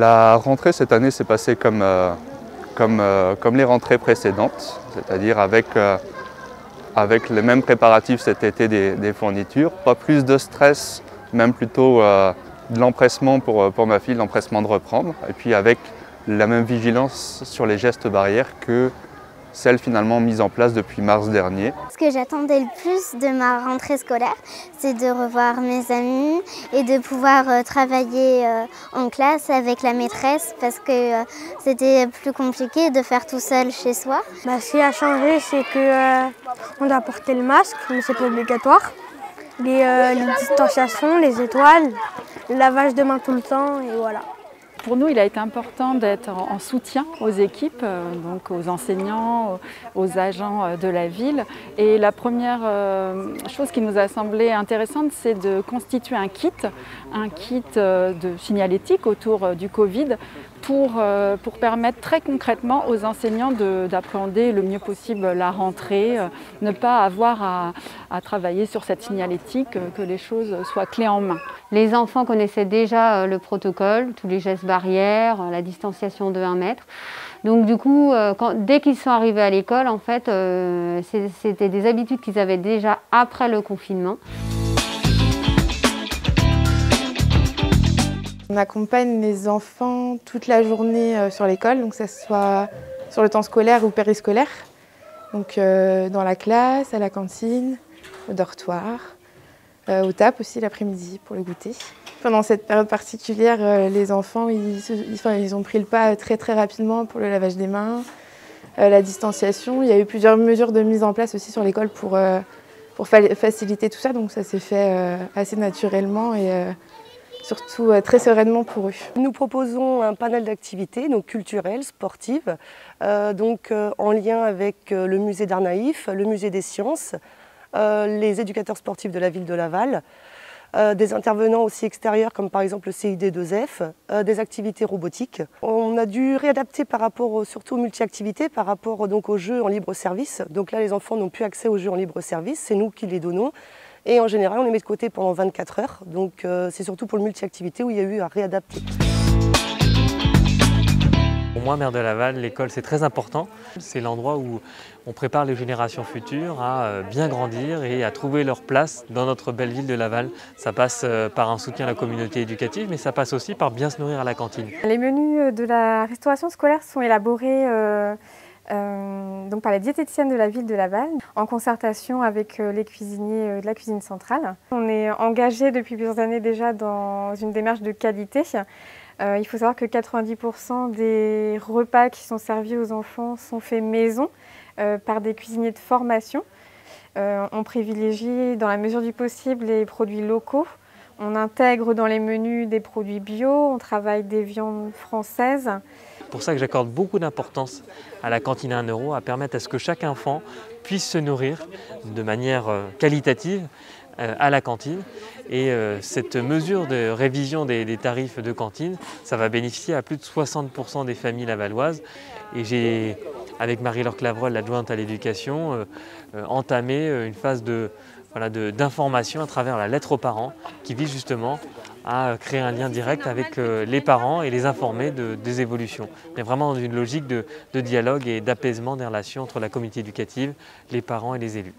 La rentrée cette année s'est passée comme les rentrées précédentes, c'est-à-dire avec les mêmes préparatifs cet été des fournitures, pas plus de stress, même plutôt de l'empressement pour ma fille, l'empressement de reprendre, et puis avec la même vigilance sur les gestes barrières que celle finalement mise en place depuis mars dernier. Ce que j'attendais le plus de ma rentrée scolaire, c'est de revoir mes amis et de pouvoir travailler en classe avec la maîtresse parce que c'était plus compliqué de faire tout seul chez soi. Ce qui a changé, c'est qu'on doit porter le masque, mais c'est pas obligatoire. Les distanciations, les étoiles, le lavage de mains tout le temps et voilà. Pour nous, il a été important d'être en soutien aux équipes, donc aux enseignants, aux agents de la ville. Et la première chose qui nous a semblé intéressante, c'est de constituer un kit de signalétique autour du Covid pour permettre très concrètement aux enseignants d'appréhender le mieux possible la rentrée, ne pas avoir à travailler sur cette signalétique, que les choses soient clés en main. Les enfants connaissaient déjà le protocole, tous les gestes barrières, la distanciation de 1 mètre. Donc du coup, dès qu'ils sont arrivés à l'école, en fait, c'était des habitudes qu'ils avaient déjà après le confinement. On accompagne les enfants toute la journée sur l'école, donc que ce soit sur le temps scolaire ou périscolaire. Donc dans la classe, à la cantine, au dortoir, au TAP aussi l'après-midi pour le goûter. Pendant cette période particulière, les enfants ils ont pris le pas très rapidement pour le lavage des mains, la distanciation. Il y a eu plusieurs mesures de mise en place aussi sur l'école pour faciliter tout ça, donc ça s'est fait assez naturellement et surtout très sereinement pour eux. Nous proposons un panel d'activités donc culturelles, sportives, en lien avec le musée d'Art Naïf, le musée des sciences, les éducateurs sportifs de la ville de Laval, des intervenants aussi extérieurs comme par exemple le CID2F, des activités robotiques. On a dû réadapter par rapport surtout aux multi-activités, par rapport donc aux jeux en libre service. Donc là les enfants n'ont plus accès aux jeux en libre service, c'est nous qui les donnons. Et en général, on les met de côté pendant 24 heures. Donc c'est surtout pour le multi-activité où il y a eu à réadapter. Pour moi, maire de Laval, l'école c'est très important. C'est l'endroit où on prépare les générations futures à bien grandir et à trouver leur place dans notre belle ville de Laval. Ça passe par un soutien à la communauté éducative, mais ça passe aussi par bien se nourrir à la cantine. Les menus de la restauration scolaire sont élaborés par la diététicienne de la ville de Laval, en concertation avec les cuisiniers de la cuisine centrale. On est engagé depuis plusieurs années déjà dans une démarche de qualité. Il faut savoir que 90% des repas qui sont servis aux enfants sont faits maison par des cuisiniers de formation. On privilégie dans la mesure du possible les produits locaux. On intègre dans les menus des produits bio, on travaille des viandes françaises. C'est pour ça que j'accorde beaucoup d'importance à la cantine à 1 euro, à permettre à ce que chaque enfant puisse se nourrir de manière qualitative à la cantine. Et cette mesure de révision des tarifs de cantine, ça va bénéficier à plus de 60% des familles lavalloises. Et j'ai, avec Marie-Laure Clavreul, l'adjointe à l'éducation, entamé une phase d'information à travers la lettre aux parents qui vise justement à créer un lien direct avec les parents et les informer des évolutions. Mais vraiment dans une logique de dialogue et d'apaisement des relations entre la communauté éducative, les parents et les élus.